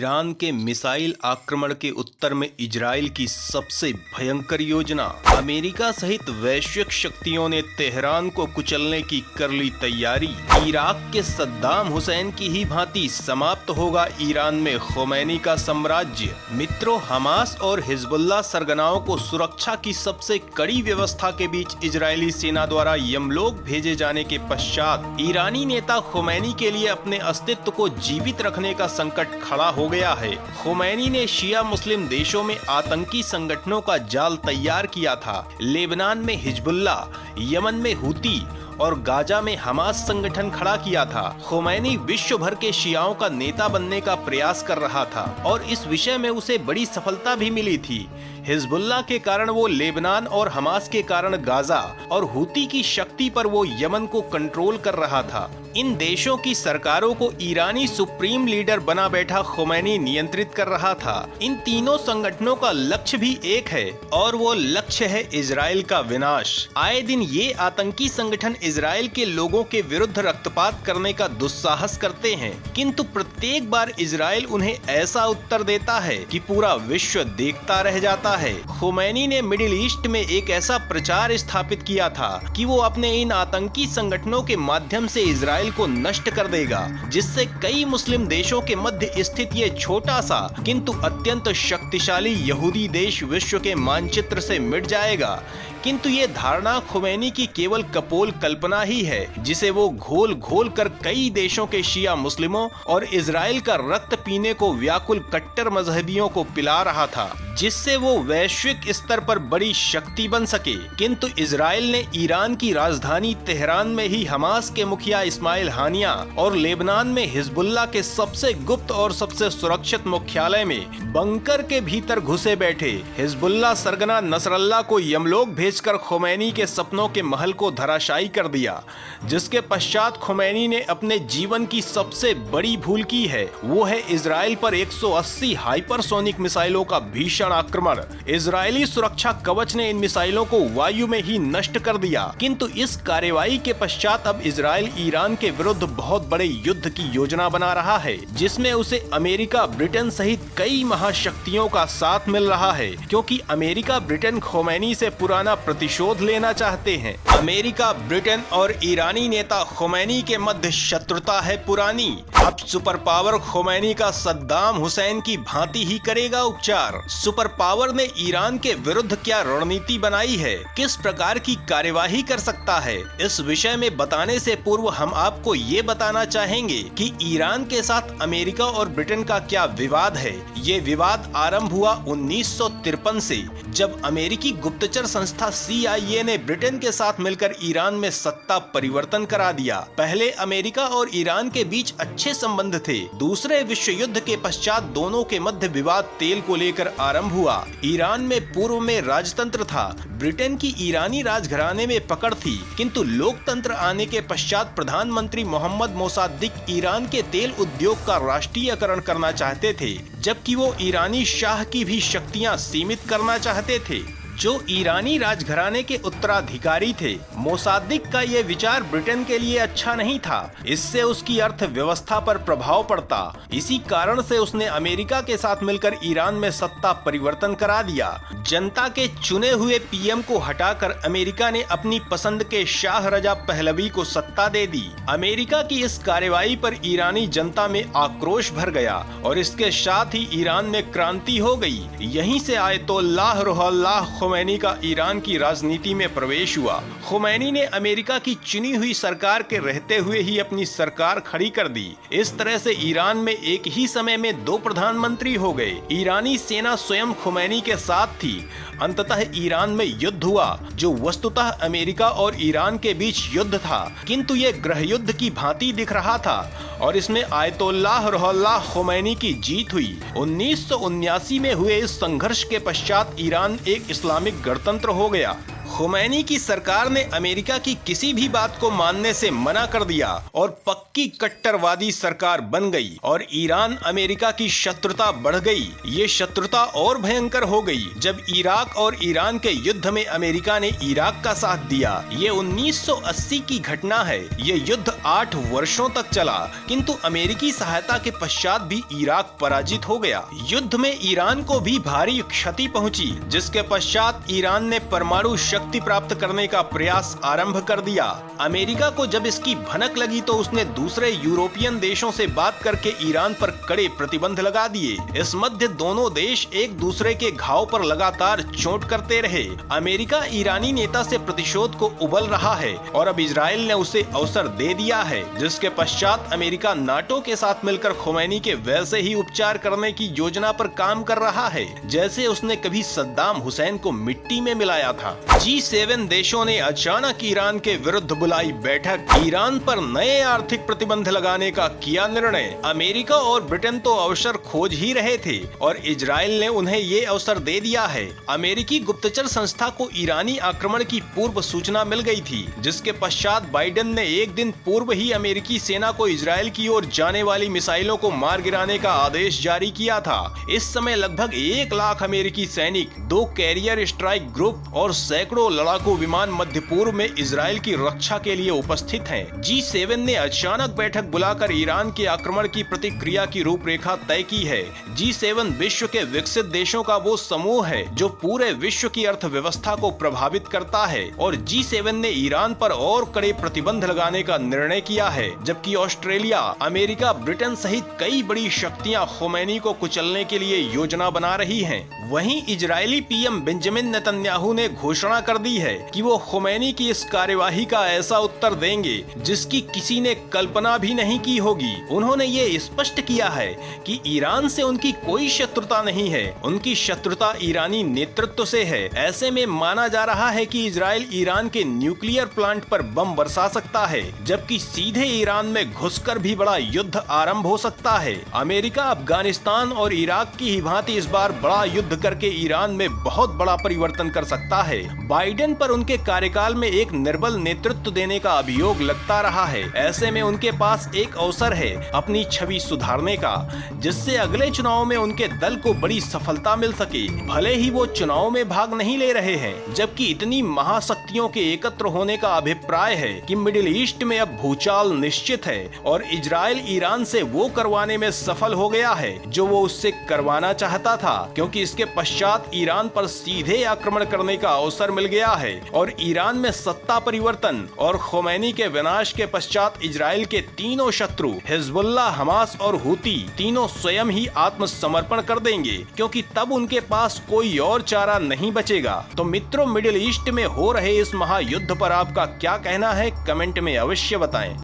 Iran के missile आक्रमण के उत्तर में इजराइल की सबसे भयंकर योजना। अमेरिका सहित वैश्विक शक्तियों ने तेहरान को कुचलने की कर ली तैयारी। इराक के सद्दाम हुसैन की ही भांति समाप्त होगा ईरान में खोमैनी का साम्राज्य। मित्रों, हमास और हिजबुल्लाह सरगनाओं को सुरक्षा की सबसे कड़ी व्यवस्था के बीच इजरायली सेना द्वारा यमलोक भेजे जाने के पश्चात ईरानी नेता खोमैनी के लिए अपने अस्तित्व को जीवित रखने का संकट खड़ा हो गया है। खोमैनी ने शिया मुस्लिम देशों में आतंकी संगठनों का जाल तैयार किया था। लेबनान में हिजबुल्लाह, यमन में हूती और गाजा में हमास संगठन खड़ा किया था। खोमैनी विश्व भर के शियाओं का नेता बनने का प्रयास कर रहा था और इस विषय में उसे बड़ी सफलता भी मिली थी। हिजबुल्लाह के कारण वो लेबनान और हमास के कारण गाजा और हूती की शक्ति पर वो यमन को कंट्रोल कर रहा था। इन देशों की सरकारों को ईरानी सुप्रीम लीडर बना बैठा खोमैनी नियंत्रित कर रहा था। इन तीनों संगठनों का लक्ष्य भी एक है और वो लक्ष्य है इजराइल का विनाश। आए दिन ये आतंकी संगठन इजराइल के लोगों के विरुद्ध रक्तपात करने का दुस्साहस करते हैं, किंतु प्रत्येक बार इजराइल उन्हें ऐसा उत्तर देता है कि पूरा विश्व देखता रह जाता है। खोमैनी ने मिडिल ईस्ट में एक ऐसा प्रचार स्थापित किया था कि वो अपने इन आतंकी संगठनों के माध्यम से इजराइल को नष्ट कर देगा, जिससे कई मुस्लिम देशों के मध्य स्थित ये छोटा सा किंतु अत्यंत शक्तिशाली यहूदी देश विश्व के मानचित्र से मिट जाएगा। किंतु ये धारणा खोमैनी की केवल कपोल कल्पना ही है, जिसे वो घोल घोल कर कई देशों के शिया मुस्लिमों और इजराइल का रक्त पीने को व्याकुल कट्टर मजहबियों को पिला रहा था, जिससे वो वैश्विक स्तर पर बड़ी शक्ति बन सके। किंतु इजराइल ने ईरान की राजधानी तेहरान में ही हमास के मुखिया इस्माइल हानिया और लेबनान में हिजबुल्लाह के सबसे गुप्त और सबसे सुरक्षित मुख्यालय में बंकर के भीतर घुसे बैठे हिजबुल्लाह सरगना नसरल्लाह को यमलोक भेजकर खोमैनी के सपनों के महल को धराशायी कर दिया। जिसके पश्चात खोमैनी ने अपने जीवन की सबसे बड़ी भूल की है, वो है इजराइल पर 180 हाइपरसोनिक मिसाइलों का भीषण आक्रमण। इजरायली सुरक्षा कवच ने इन मिसाइलों को वायु में ही नष्ट कर दिया। किंतु इस कार्रवाई के पश्चात अब इजराइल ईरान के विरुद्ध बहुत बड़े युद्ध की योजना बना रहा है, जिसमें उसे अमेरिका, ब्रिटेन सहित कई महाशक्तियों का साथ मिल रहा है, क्योंकि अमेरिका, ब्रिटेन खोमैनी से पुराना प्रतिशोध लेना चाहते हैं। अमेरिका, ब्रिटेन और ईरानी नेता खोमैनी के मध्य शत्रुता है पुरानी। अब सुपर पावर खोमैनी का सद्दाम हुसैन की भांति ही करेगा उपचार। सुपर पावर ने ईरान के विरुद्ध क्या रणनीति बनाई है, किस प्रकार की कार्यवाही कर सकता है, इस विषय में बताने से पूर्व हम आपको ये बताना चाहेंगे कि ईरान के साथ अमेरिका और ब्रिटेन का क्या विवाद है। ये विवाद आरंभ हुआ 1953 से, जब अमेरिकी गुप्तचर संस्था CIA ने ब्रिटेन के साथ मिलकर ईरान में सत्ता परिवर्तन करा दिया। पहले अमेरिका और ईरान के बीच अच्छे संबंध थे। दूसरे विश्व युद्ध के पश्चात दोनों के मध्य विवाद तेल को लेकर आरंभ हुआ। ईरान में पूर्व में राजतंत्र था, ब्रिटेन की ईरानी राजघराने में पकड़ थी, किंतु लोकतंत्र आने के पश्चात प्रधानमंत्री मोहम्मद मोसाद्दिक ईरान के तेल उद्योग का राष्ट्रीयकरण करना चाहते थे, जबकि वो ईरानी शाह की भी शक्तियां सीमित करना चाहते थे, जो ईरानी राजघराने के उत्तराधिकारी थे। मोसाद्दिक का ये विचार ब्रिटेन के लिए अच्छा नहीं था, इससे उसकी अर्थव्यवस्था पर प्रभाव पड़ता। इसी कारण से उसने अमेरिका के साथ मिलकर ईरान में सत्ता परिवर्तन करा दिया। जनता के चुने हुए PM को हटाकर अमेरिका ने अपनी पसंद के शाह रजा पहलवी को सत्ता दे दी। अमेरिका की इस कार्रवाई पर ईरानी जनता में आक्रोश भर गया और इसके साथ ही ईरान में क्रांति हो गई। यहीं से आयतोल्लाह रूहुल्लाह खोमैनी का ईरान की राजनीति में प्रवेश हुआ। खोमैनी ने अमेरिका की चुनी हुई सरकार के रहते हुए ही अपनी सरकार खड़ी कर दी। इस तरह से ईरान में एक ही समय में 2 प्रधानमंत्री हो गए। ईरानी सेना स्वयं खोमैनी के साथ थी। अंततः ईरान में युद्ध हुआ, जो वस्तुतः अमेरिका और ईरान के बीच युद्ध था, किंतु ये गृह युद्ध की भांति दिख रहा था और इसमें आयतोल्लाह रूहुल्लाह खोमैनी की जीत हुई। 1979 में हुए इस संघर्ष के पश्चात ईरान एक इस्लामिक गणतंत्र हो गया। खुमैनी की सरकार ने अमेरिका की किसी भी बात को मानने से मना कर दिया और पक्की कट्टरवादी सरकार बन गई और ईरान अमेरिका की शत्रुता बढ़ गई। ये शत्रुता और भयंकर हो गई जब इराक और ईरान के युद्ध में अमेरिका ने इराक का साथ दिया। ये 1980 की घटना है। ये युद्ध 8 वर्षों तक चला, किंतु अमेरिकी सहायता के पश्चात भी इराक पराजित हो गया। युद्ध में ईरान को भी भारी क्षति पहुंची, जिसके पश्चात ईरान ने परमाणु शक्ति प्राप्त करने का प्रयास आरंभ कर दिया। अमेरिका को जब इसकी भनक लगी तो उसने दूसरे यूरोपियन देशों से बात करके ईरान पर कड़े प्रतिबंध लगा दिए। इस मध्य दोनों देश एक दूसरे के घाव पर लगातार चोट करते रहे। अमेरिका ईरानी नेता से प्रतिशोध को उबल रहा है और अब इजराइल ने उसे अवसर दे दिया है, जिसके पश्चात अमेरिका नाटो के साथ मिलकर खुमैनी के वैसे ही उपचार करने की योजना पर काम कर रहा है जैसे उसने कभी सद्दाम हुसैन को मिट्टी में मिलाया था। G7 देशों ने अचानक ईरान के विरुद्ध बुलाई बैठक। ईरान पर नए आर्थिक प्रतिबंध लगाने का किया निर्णय। अमेरिका और ब्रिटेन तो अवसर खोज ही रहे थे और इजराइल ने उन्हें ये अवसर दे दिया है। अमेरिकी गुप्तचर संस्था को ईरानी आक्रमण की पूर्व सूचना मिल गई थी, जिसके पश्चात बाइडेन ने एक दिन पूर्व ही अमेरिकी सेना को इजराइल की ओर जाने वाली मिसाइलों को मार गिराने का आदेश जारी किया था। इस समय लगभग 1 लाख अमेरिकी सैनिक, 2 कैरियर स्ट्राइक ग्रुप और सैकड़ों लड़ाकू विमान मध्य पूर्व में इजराइल की रक्षा के लिए उपस्थित हैं। G7 ने अचानक बैठक बुलाकर ईरान के आक्रमण की प्रतिक्रिया की रूपरेखा तय की है। G7 विश्व के विकसित देशों का वो समूह है जो पूरे विश्व की अर्थव्यवस्था को प्रभावित करता है और G7 ने ईरान पर और कड़े प्रतिबंध लगाने का निर्णय किया है, जबकि ऑस्ट्रेलिया, अमेरिका, ब्रिटेन सहित कई बड़ी शक्तियां खुमैनी को कुचलने के लिए योजना बना रही हैं। वहीं इजरायली पीएम बेंजामिन नेतन्याहू ने घोषणा कर दी है कि वो खुमैनी की इस कार्यवाही का ऐसा उत्तर देंगे जिसकी किसी ने कल्पना भी नहीं की होगी। उन्होंने ये स्पष्ट किया है कि ईरान से उनकी कोई शत्रुता नहीं है, उनकी शत्रुता ईरानी नेतृत्व से है। ऐसे में माना जा रहा है कि इजराइल ईरान के न्यूक्लियर प्लांट पर बम बरसा सकता है, जबकि सीधे ईरान में घुसकर भी बड़ा युद्ध आरंभ हो सकता है। अमेरिका अफगानिस्तान और इराक की ही भांति इस बार बड़ा युद्ध करके ईरान में बहुत बड़ा परिवर्तन कर सकता है। बाइडेन पर उनके कार्यकाल में एक निर्बल नेतृत्व देने का अभियोग लगता रहा है। ऐसे में उनके पास एक अवसर है अपनी छवि सुधारने का, जिससे अगले चुनाव में उनके दल को बड़ी सफलता मिल सके। भले ही वो चुनाव में भाग नहीं ले रहे हैं, जबकि इतनी महाशक्तियों के एकत्र होने का अभिप्राय है कि मिडिल ईस्ट में अब भूचाल निश्चित है और इजराइल ईरान से वो करवाने में सफल हो गया है जो वो उससे करवाना चाहता था, क्योंकि इसके पश्चात ईरान पर सीधे आक्रमण करने का अवसर मिल गया है और ईरान में सत्ता परिवर्तन और खुमैनी के विनाश के पश्चात इजराइल के तीनों शत्रु हिजबुल्लाह, हमास और हूती तीनों स्वयं ही आत्मसमर्पण कर देंगे, क्योंकि तब उनके पास कोई और चारा नहीं बचेगा। तो मित्रों, मिडिल ईस्ट में हो रहे इस महायुद्ध पर आपका क्या कहना है, कमेंट में अवश्य बताएं।